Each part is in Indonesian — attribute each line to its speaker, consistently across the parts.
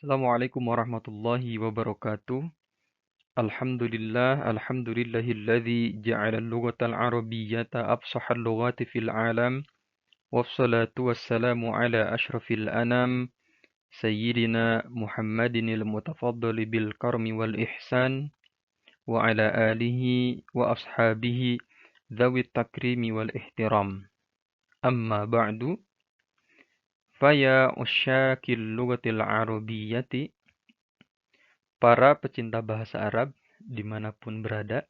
Speaker 1: Assalamualaikum warahmatullahi wabarakatuh. Alhamdulillahilladzi ja'ala al-lughatal arabiyyata afsahal lughati fil alam. Wassalatu wassalamu ala asyrafil anam sayyidina Muhammadinil mutafaddali bil karmi wal ihsan wa ala alihi wa ashabihi dzawit takrimi wal ihtiram. Amma ba'du, faya usyakil lughatil arabiyyati, para pecinta bahasa Arab dimanapun berada,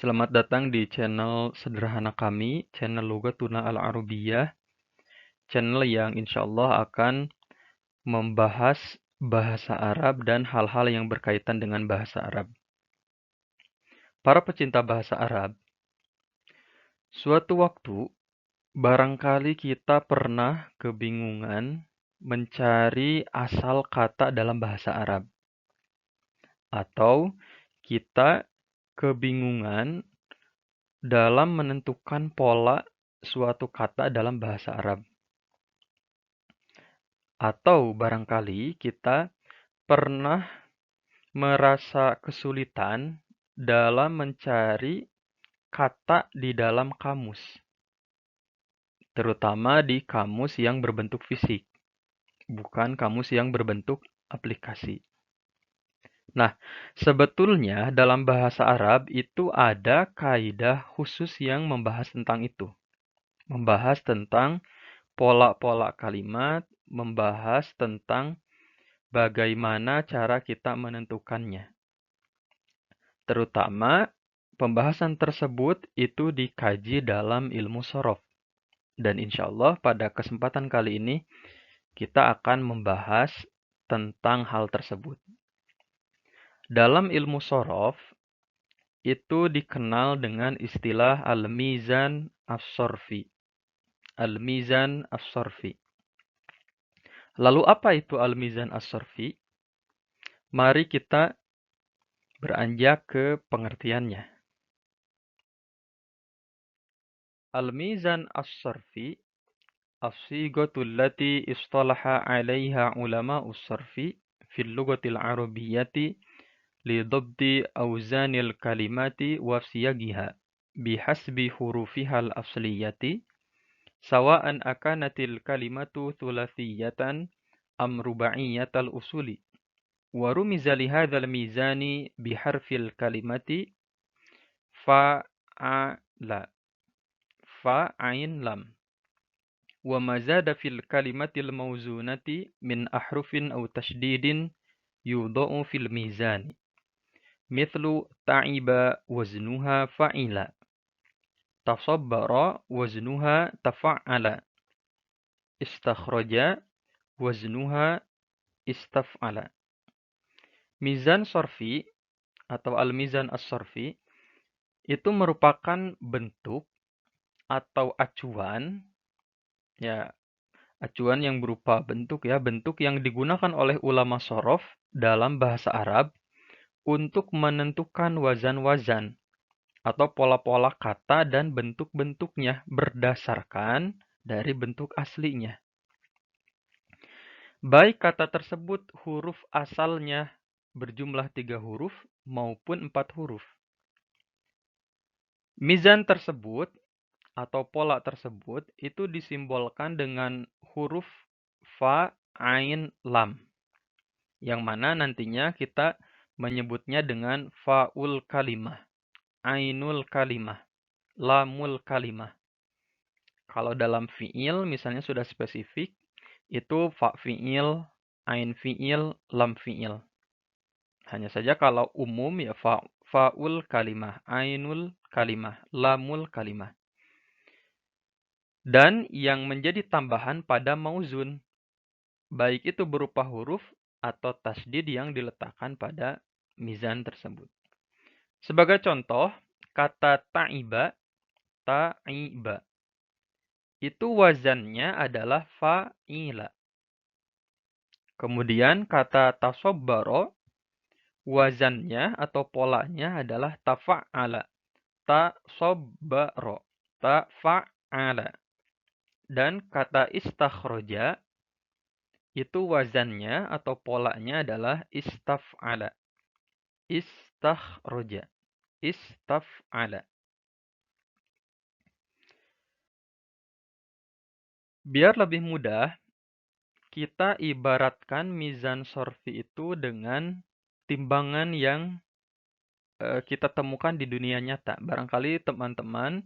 Speaker 1: selamat datang di channel sederhana kami, channel Lughatuna Al-Arabiyyah, channel yang insya Allah akan membahas bahasa Arab dan hal-hal yang berkaitan dengan bahasa Arab. Para pecinta bahasa Arab, suatu waktu barangkali kita pernah kebingungan mencari asal kata dalam bahasa Arab. Atau kita kebingungan dalam menentukan pola suatu kata dalam bahasa Arab. Atau barangkali kita pernah merasa kesulitan dalam mencari kata di dalam kamus, terutama di kamus yang berbentuk fisik, bukan kamus yang berbentuk aplikasi. Nah, sebetulnya dalam bahasa Arab itu ada kaidah khusus yang membahas tentang itu. Membahas tentang pola-pola kalimat, membahas tentang bagaimana cara kita menentukannya. Terutama pembahasan tersebut itu dikaji dalam ilmu shorof. Dan insya Allah pada kesempatan kali ini kita akan membahas tentang hal tersebut. Dalam ilmu shorof itu dikenal dengan istilah al-mizan as-sorfi. Al-mizan as-sorfi. Lalu apa itu al-mizan as-sorfi? Mari kita beranjak ke pengertiannya. Al-mizan as-sorfi as-sigatu allati istalaha 'alaiha ulama'us sarfi fil lughatil arabiyyati li dhabti awzanil kalimati wa siyagiha bihasbi hurufihal asliyati sawa'an akanatil kalimatu thulathiyatan am ruba'iyyatal usuli wa rumiza li hadzal mizani biharfil kalimati fa'ala fa'ain lam wa mazada fil kalimatil mawzunati min ahrufin aw tashdidin yudha'u fil mizani mithlu ta'iba waznuha fa'ila tasabbara waznuha tafa'ala istakhraja waznuha istaf'ala. Mizan sorfi atau al-mizan as-sorfi itu merupakan bentuk atau acuan, ya, acuan yang berupa bentuk, ya, bentuk yang digunakan oleh ulama shorof dalam bahasa Arab untuk menentukan wazan-wazan atau pola-pola kata dan bentuk-bentuknya berdasarkan dari bentuk aslinya. Baik kata tersebut huruf asalnya berjumlah 3 huruf maupun 4 huruf. Mizan tersebut atau pola tersebut itu disimbolkan dengan huruf fa, ain, lam. Yang mana nantinya kita menyebutnya dengan fa'ul kalimah, ainul kalimah, lamul kalimah. Kalau dalam fi'il misalnya sudah spesifik, itu fa fi'il, ain fi'il, lam fi'il. Hanya saja kalau umum ya fa'ul kalimah, ainul kalimah, lamul kalimah. Dan yang menjadi tambahan pada mauzun, baik itu berupa huruf atau tasdid yang diletakkan pada mizan tersebut. Sebagai contoh, kata ta'iba, ta'iba. Itu wazannya adalah fa'ila. Kemudian kata tasobbaro, wazannya atau polanya adalah tafa'ala. Tasobbaro, tafa'ala. Dan kata istakhroja, itu wazannya atau polanya adalah istaf'ala. Istakhroja. Istaf'ala. Biar lebih mudah, kita ibaratkan mizan sorfi itu dengan timbangan yang kita temukan di dunia nyata. Barangkali teman-teman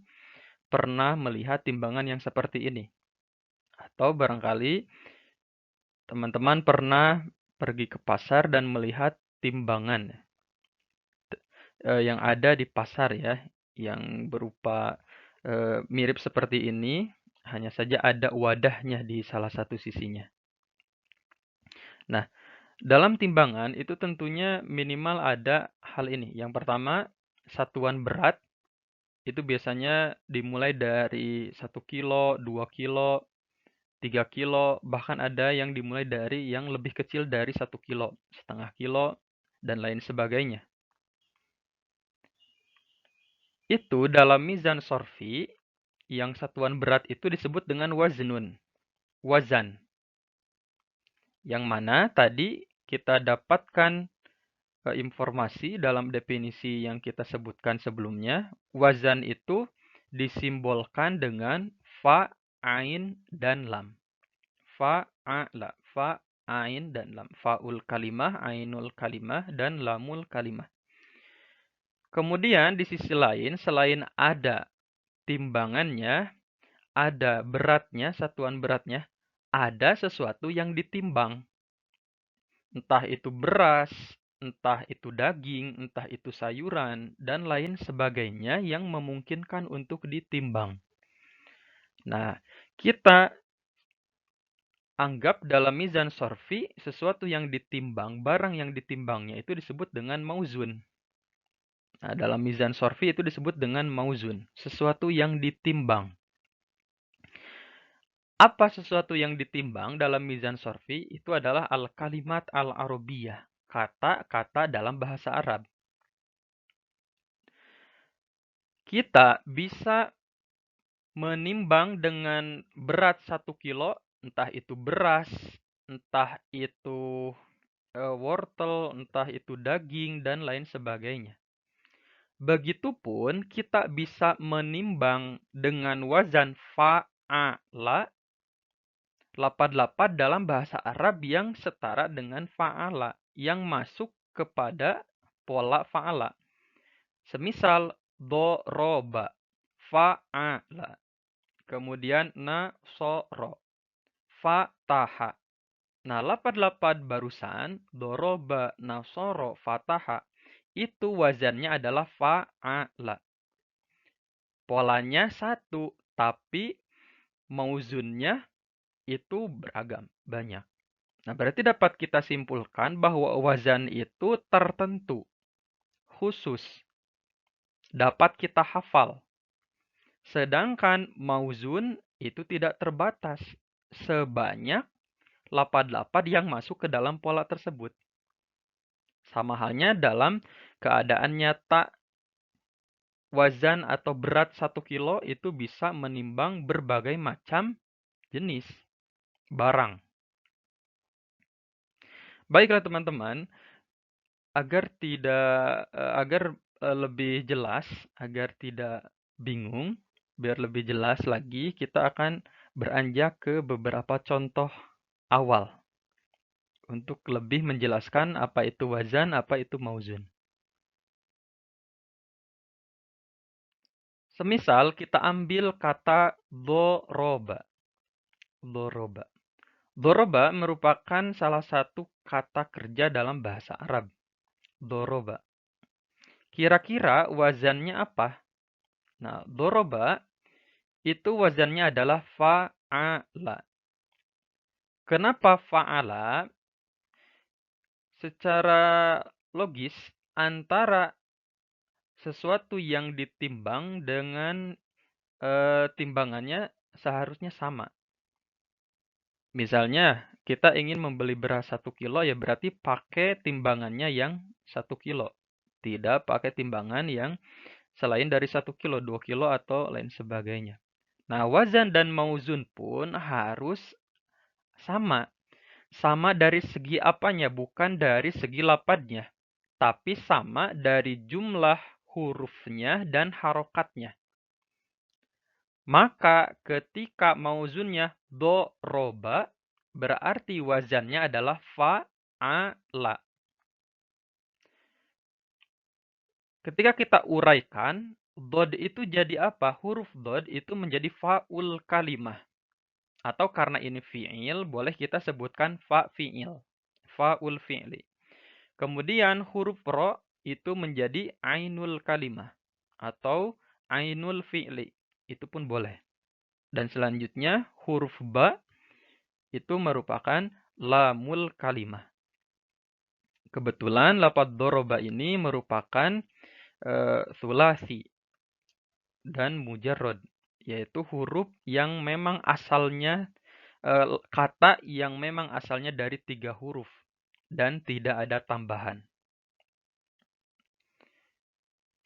Speaker 1: pernah melihat timbangan yang seperti ini. Atau barangkali teman-teman pernah pergi ke pasar dan melihat timbangan yang ada di pasar ya, yang berupa mirip seperti ini, hanya saja ada wadahnya di salah satu sisinya. Nah, dalam timbangan itu tentunya minimal ada hal ini. Yang pertama, satuan berat itu biasanya dimulai dari 1 kilo, 2 kilo, 3 kilo, bahkan ada yang dimulai dari yang lebih kecil dari 1 kilo, setengah kilo, dan lain sebagainya. Itu dalam mizan sorfi, yang satuan berat itu disebut dengan waznun, wazan. Yang mana tadi kita dapatkan informasi dalam definisi yang kita sebutkan sebelumnya, wazan itu disimbolkan dengan fa, ain, dan lam. Fa'ala, fa, ain, dan lam. Fa'ul kalimah, ainul kalimah, dan lamul kalimah. Kemudian di sisi lain, selain ada timbangannya, ada beratnya, satuan beratnya, ada sesuatu yang ditimbang. Entah itu beras, entah itu daging, entah itu sayuran, dan lain sebagainya yang memungkinkan untuk ditimbang. Nah, kita anggap dalam mizan sorfi, sesuatu yang ditimbang, barang yang ditimbangnya itu disebut dengan mauzun. Nah, dalam mizan sorfi itu disebut dengan mauzun, sesuatu yang ditimbang. Apa sesuatu yang ditimbang dalam mizan sorfi? Itu adalah al-kalimat al-arabiyah, kata-kata dalam bahasa Arab. Kita bisa menimbang dengan berat 1 kilo, entah itu beras, entah itu wortel, entah itu daging, dan lain sebagainya. Begitupun kita bisa menimbang dengan wazan fa'ala, lapad-lapad dalam bahasa Arab yang setara dengan fa'ala, yang masuk kepada pola fa'ala. Semisal doroba, fa'ala. Kemudian nasoro, fataha. Nah, lapad-lapad barusan, doroba, nasoro, fataha, itu wazannya adalah fa'ala. Polanya satu, tapi mauzunnya itu beragam, banyak. Nah, berarti dapat kita simpulkan bahwa wazan itu tertentu, khusus, dapat kita hafal. Sedangkan mauzun itu tidak terbatas, sebanyak lapad-lapad yang masuk ke dalam pola tersebut. Sama halnya dalam keadaan nyata, wazan atau berat 1 kilo itu bisa menimbang berbagai macam jenis barang. Baiklah teman-teman, agar lebih jelas, agar tidak bingung, biar lebih jelas lagi, kita akan beranjak ke beberapa contoh awal untuk lebih menjelaskan apa itu wazan, apa itu mauzun. Semisal kita ambil kata doroba. Doroba. Doroba merupakan salah satu kata kerja dalam bahasa Arab. Doroba. Kira-kira wazannya apa? Nah, doroba itu wazannya adalah fa'ala. Kenapa fa'ala? Secara logis, antara sesuatu yang ditimbang dengan timbangannya seharusnya sama. Misalnya, kita ingin membeli beras 1 kilo, ya berarti pakai timbangannya yang 1 kilo. Tidak pakai timbangan yang selain dari 1 kilo, 2 kilo, atau lain sebagainya. Nah, wazan dan mauzun pun harus sama. Sama dari segi apanya? Bukan dari segi lapadnya. Tapi sama dari jumlah hurufnya dan harokatnya. Maka ketika mauzunnya doroba, berarti wazannya adalah fa'ala. Ketika kita uraikan, dod itu jadi apa? Huruf dod itu menjadi fa'ul kalimah. Atau karena ini fi'il, boleh kita sebutkan fa fi'il. Fa'ul fi'li. Kemudian huruf ro itu menjadi ainul kalimah. Atau ainul fi'li. Itu pun boleh. Dan selanjutnya huruf ba itu merupakan lamul kalimah. Kebetulan lafadz doroba ini merupakan sulasi dan mujarrad, yaitu huruf yang memang asalnya kata yang memang asalnya dari 3 huruf dan tidak ada tambahan.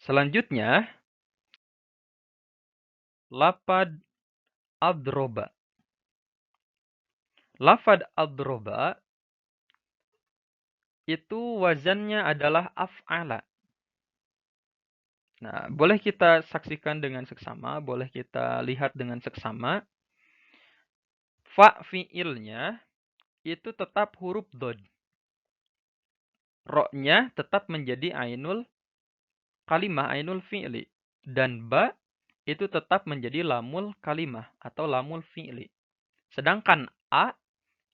Speaker 1: Selanjutnya, lafadz adroba. Lafadz adroba itu wazannya adalah af'ala. Nah, boleh kita saksikan dengan seksama, boleh kita lihat dengan seksama. Fa fi'ilnya itu tetap huruf dod. Ro-nya tetap menjadi ainul kalimah, ainul fi'li. Dan ba itu tetap menjadi lamul kalimah atau lamul fi'li. Sedangkan a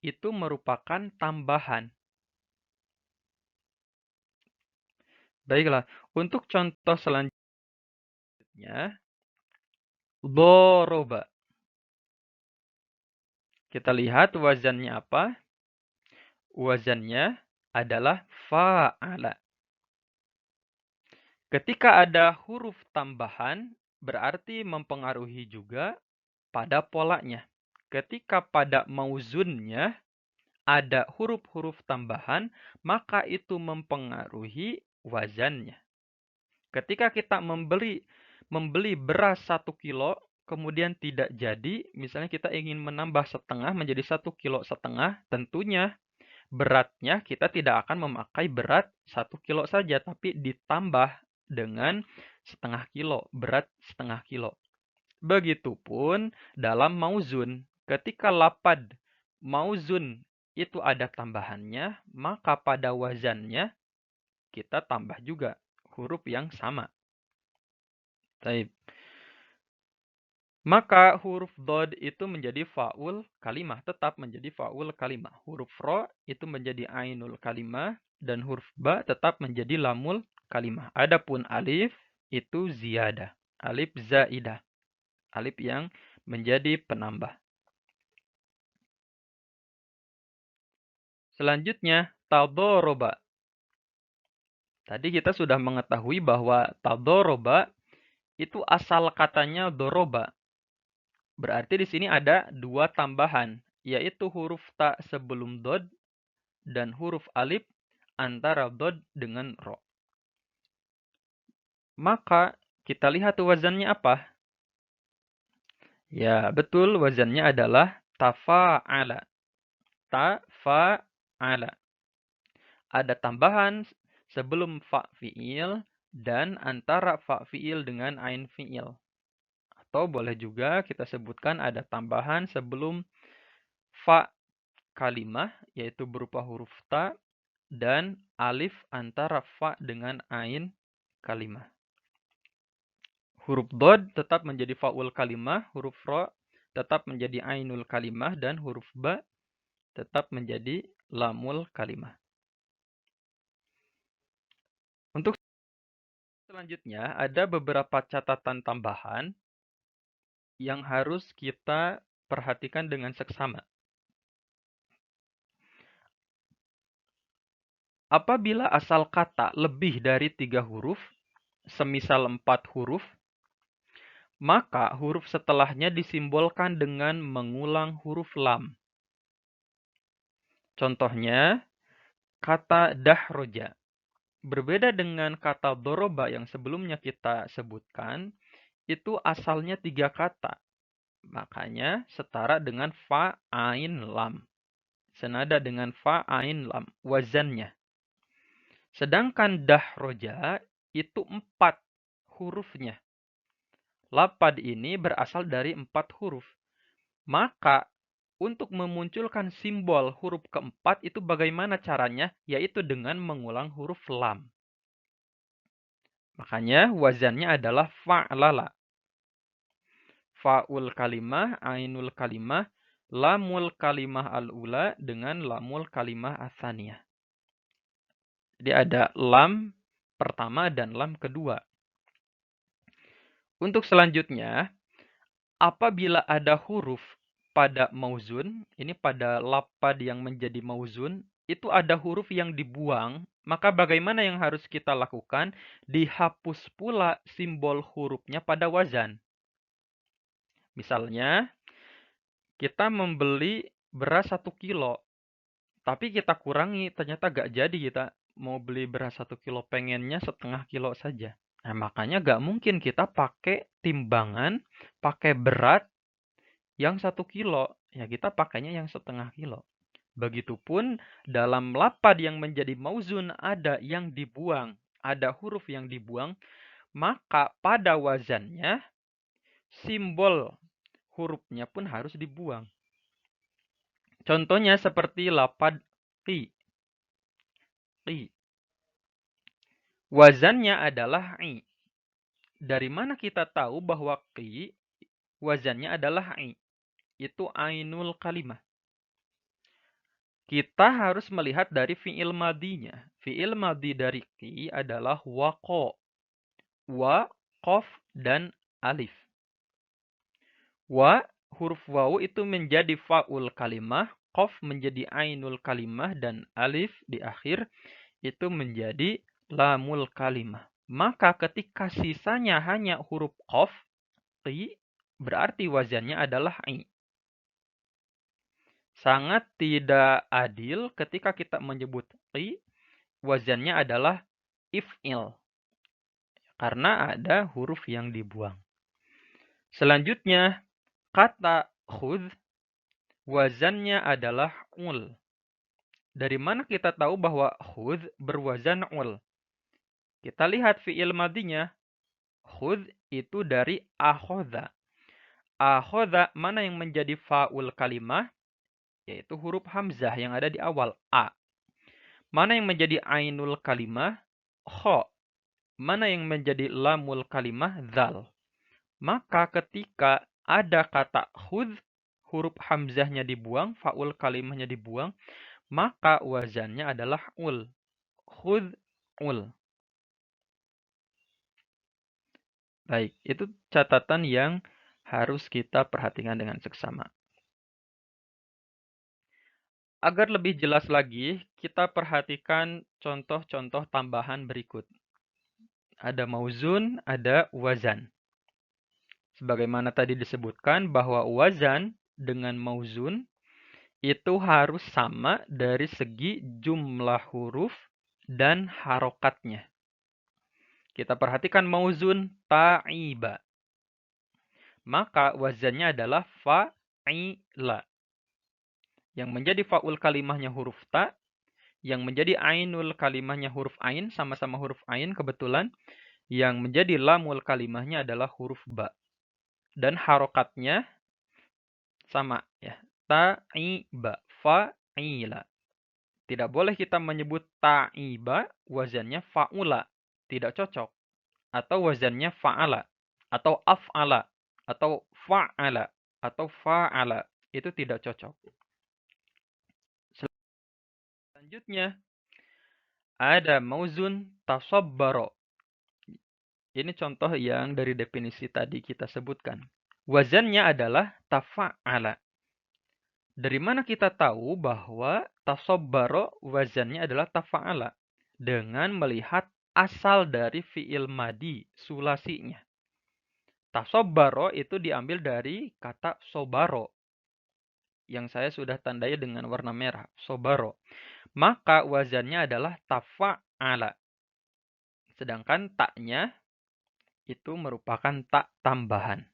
Speaker 1: itu merupakan tambahan. Baiklah, untuk contoh selanjutnya, doroba. Kita lihat wazannya apa? Wazannya adalah fa'ala. Ketika ada huruf tambahan, berarti mempengaruhi juga pada polanya. Ketika pada mauzunnya ada huruf-huruf tambahan, maka itu mempengaruhi wazannya. Ketika kita membeli beras 1 kilo, kemudian tidak jadi, misalnya kita ingin menambah setengah menjadi 1,5 kilo, tentunya beratnya kita tidak akan memakai berat 1 kilo saja, tapi ditambah dengan setengah kilo, berat setengah kilo. Begitupun dalam mauzun, ketika lapad mauzun itu ada tambahannya, maka pada wazannya kita tambah juga huruf yang sama. Baik. Maka huruf dod itu menjadi faul kalimah, tetap menjadi faul kalimah. Huruf ro itu menjadi ainul kalimah dan huruf ba tetap menjadi lamul kalimah. Adapun alif itu ziyadah, alif zaidah. Alif yang menjadi penambah. Selanjutnya tadoroba. Tadi kita sudah mengetahui bahwa tadoroba itu asal katanya doroba. Berarti di sini ada 2 tambahan, yaitu huruf ta sebelum dod dan huruf alif antara dod dengan ro. Maka kita lihat wazannya apa? Ya, betul, wazannya adalah tafa'ala. Tafa'ala. Ada tambahan sebelum fa fi'il dan antara fa fi'il dengan ain fi'il. Atau boleh juga kita sebutkan ada tambahan sebelum fa kalimah, yaitu berupa huruf ta dan alif antara fa dengan ain kalimah. Huruf dod tetap menjadi faul kalimah, huruf ro tetap menjadi ainul kalimah, dan huruf ba tetap menjadi lamul kalimah. Untuk selanjutnya, ada beberapa catatan tambahan yang harus kita perhatikan dengan seksama. Apabila asal kata lebih dari 3 huruf, semisal 4 huruf, maka huruf setelahnya disimbolkan dengan mengulang huruf lam. Contohnya, kata dahroja. Berbeda dengan kata doroba yang sebelumnya kita sebutkan, itu asalnya 3 kata. Makanya setara dengan fa, ain, lam. senada dengan fa, ain, lam, wazannya. Sedangkan dahroja itu 4 hurufnya. Lapad ini berasal dari 4 huruf. Maka untuk memunculkan simbol huruf keempat itu bagaimana caranya? Yaitu dengan mengulang huruf lam. Makanya wazannya adalah fa'lala. Fa'ul kalimah, ainul kalimah, lamul kalimah al-ula dengan lamul kalimah as-saniyah. Jadi ada lam pertama dan lam kedua. Untuk selanjutnya, apabila ada huruf pada mauzun, ini pada lapad yang menjadi mauzun, itu ada huruf yang dibuang, maka bagaimana yang harus kita lakukan? Dihapus pula simbol hurufnya pada wazan. Misalnya, kita membeli beras 1 kilo, tapi kita kurangi, ternyata gak jadi kita mau beli beras 1 kilo, pengennya setengah kilo saja. Nah, makanya gak mungkin kita pakai timbangan, pakai berat yang 1 kilo. Ya kita pakainya yang setengah kilo. Begitupun dalam lapad yang menjadi mauzun ada yang dibuang, ada huruf yang dibuang, maka pada wazannya simbol hurufnya pun harus dibuang. Contohnya seperti lapad qi. Qi. Wazannya adalah i. Dari mana kita tahu bahwa qi wazannya adalah i? Itu ainul kalimah. Kita harus melihat dari fi'il madinya. Fi'il madi dari qi adalah waqo. Wa, qof, dan alif. Wa, huruf wawu itu menjadi fa'ul kalimah, qof menjadi ainul kalimah, dan alif di akhir itu menjadi lamul kalimah. Maka ketika sisanya hanya huruf qof, qi, berarti wazannya adalah i. Sangat tidak adil ketika kita menyebut qi, wazannya adalah if'il. Karena ada huruf yang dibuang. Selanjutnya, kata khudh, wazannya adalah ul. Dari mana kita tahu bahwa khudh berwazan ul? Kita lihat fi'il madinya. Khudh itu dari akhodha. Akhodha mana yang menjadi fa'ul kalimah? Yaitu huruf hamzah yang ada di awal, a. Mana yang menjadi ainul kalimah? Kho. Mana yang menjadi lamul kalimah? Dzal. Maka ketika ada kata khudh, huruf hamzahnya dibuang, fa'ul kalimahnya dibuang, maka wazannya adalah ul. Khudh ul. Baik, itu catatan yang harus kita perhatikan dengan seksama. Agar lebih jelas lagi, kita perhatikan contoh-contoh tambahan berikut. Ada mauzun, ada wazan. Sebagaimana tadi disebutkan bahwa wazan dengan mauzun itu harus sama dari segi jumlah huruf dan harokatnya. Kita perhatikan mauzun ta'iba. Maka wazannya adalah fa'ila. Yang menjadi fa'ul kalimahnya huruf ta. Yang menjadi ainul kalimahnya huruf ain. Sama-sama huruf ain kebetulan. Yang menjadi lamul kalimahnya adalah huruf ba. Dan harokatnya sama ya. Ta'iba. Fa'ila. Tidak boleh kita menyebut ta'iba wazannya fa'ula. Tidak cocok. Atau wazannya fa'ala. Atau af'ala. Atau fa'ala. Atau fa'ala. Itu tidak cocok. Selanjutnya. Ada mauzun tasabbaro. Ini contoh yang dari definisi tadi kita sebutkan. Wazannya adalah tafa'ala. Dari mana kita tahu bahwa tasabbaro wazannya adalah tafa'ala? Dengan melihat asal dari fi'il madi, sulasinya. Tasabbaro itu diambil dari kata sobaro. Yang saya sudah tandai dengan warna merah. Sobaro. Maka wazannya adalah tafa'ala. Sedangkan taknya itu merupakan tak tambahan.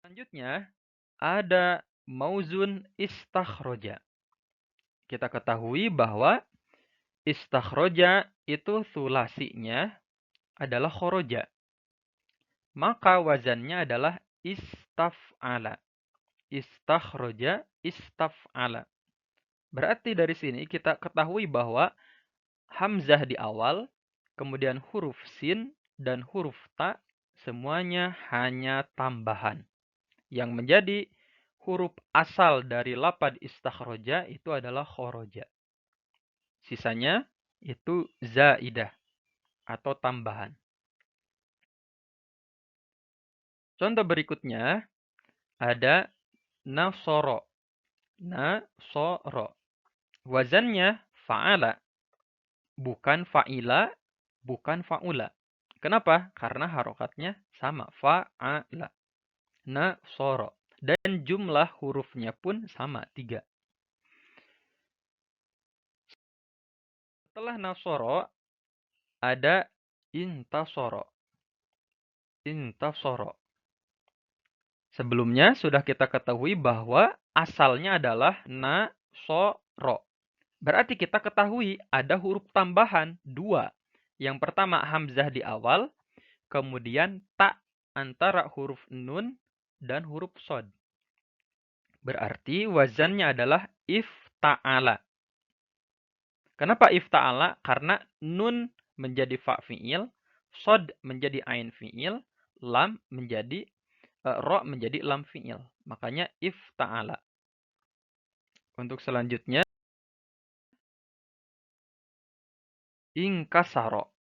Speaker 1: Selanjutnya, ada mauzun istakhroja. Kita ketahui bahwa istakhroja itu sulasinya adalah khoroja. Maka wazannya adalah istaf'ala. Istakhroja, istaf'ala. Berarti dari sini kita ketahui bahwa hamzah di awal, kemudian huruf sin dan huruf ta, semuanya hanya tambahan. Yang menjadi huruf asal dari lapad istakhroja itu adalah khoroja. Sisanya itu zaidah atau tambahan. Contoh berikutnya ada nasoro. Nasoro. Wazannya fa'ala. Bukan fa'ila, bukan fa'ula. Kenapa? Karena harokatnya sama. Fa'ala. Nasoro. Dan jumlah hurufnya pun sama, 3. Setelah nasoro, ada intasoro. Intasoro. Sebelumnya sudah kita ketahui bahwa asalnya adalah nasoro. Berarti kita ketahui ada huruf tambahan 2. Yang pertama hamzah di awal, kemudian ta antara huruf nun dan huruf sod. Berarti wazannya adalah ifta'ala. Kenapa ifta'ala? Karena nun menjadi fa fi'il, sod menjadi ain fi'il, lam menjadi ro menjadi lam fi'il. Makanya ifta'ala. Untuk selanjutnya ingkasaro.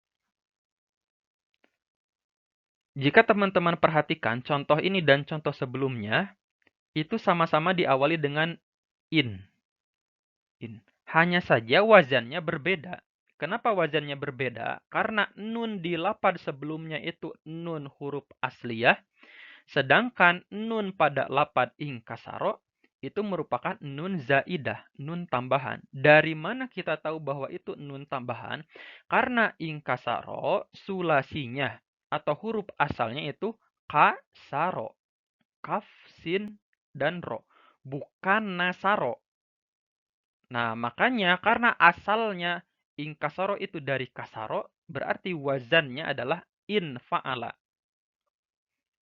Speaker 1: Jika teman-teman perhatikan contoh ini dan contoh sebelumnya, itu sama-sama diawali dengan in. Hanya saja wazannya berbeda. Kenapa wazannya berbeda? Karena nun di lapad sebelumnya itu nun huruf asliyah, sedangkan nun pada lapad ingkasaro itu merupakan nun zaidah, nun tambahan. Dari mana kita tahu bahwa itu nun tambahan? Karena ingkasaro sulasinya atau huruf asalnya itu kasaro, kaf, sin, dan ro. Bukan nasaro. Nah, makanya karena asalnya ingkasaro itu dari kasaro, berarti wazannya adalah infa'ala.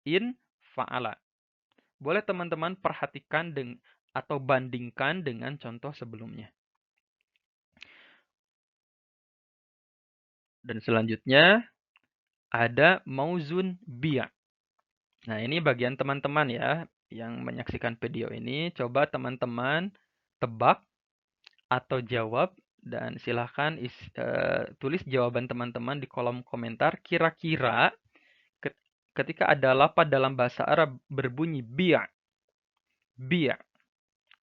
Speaker 1: Infa'ala. Boleh teman-teman perhatikan atau bandingkan dengan contoh sebelumnya. Dan selanjutnya ada mauzun biya. Nah, ini bagian teman-teman ya yang menyaksikan video ini. Coba teman-teman tebak atau jawab dan silahkan tulis jawaban teman-teman di kolom komentar. Kira-kira ketika ada lafaz dalam bahasa Arab berbunyi bi'a,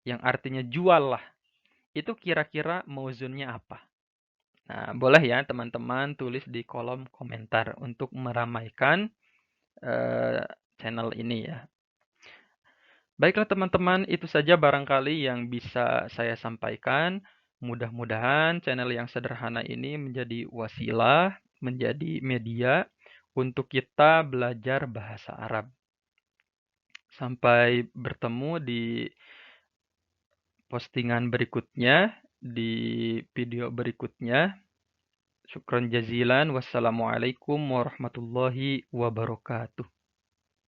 Speaker 1: yang artinya jual lah, itu kira-kira mauzunnya apa? Nah, boleh ya teman-teman tulis di kolom komentar untuk meramaikan channel ini ya. Baiklah teman-teman, itu saja barangkali yang bisa saya sampaikan. Mudah-mudahan channel yang sederhana ini menjadi wasilah, menjadi media untuk kita belajar bahasa Arab. Sampai bertemu di postingan berikutnya, di video berikutnya. Syukran jazilan. Wassalamualaikum warahmatullahi wabarakatuh.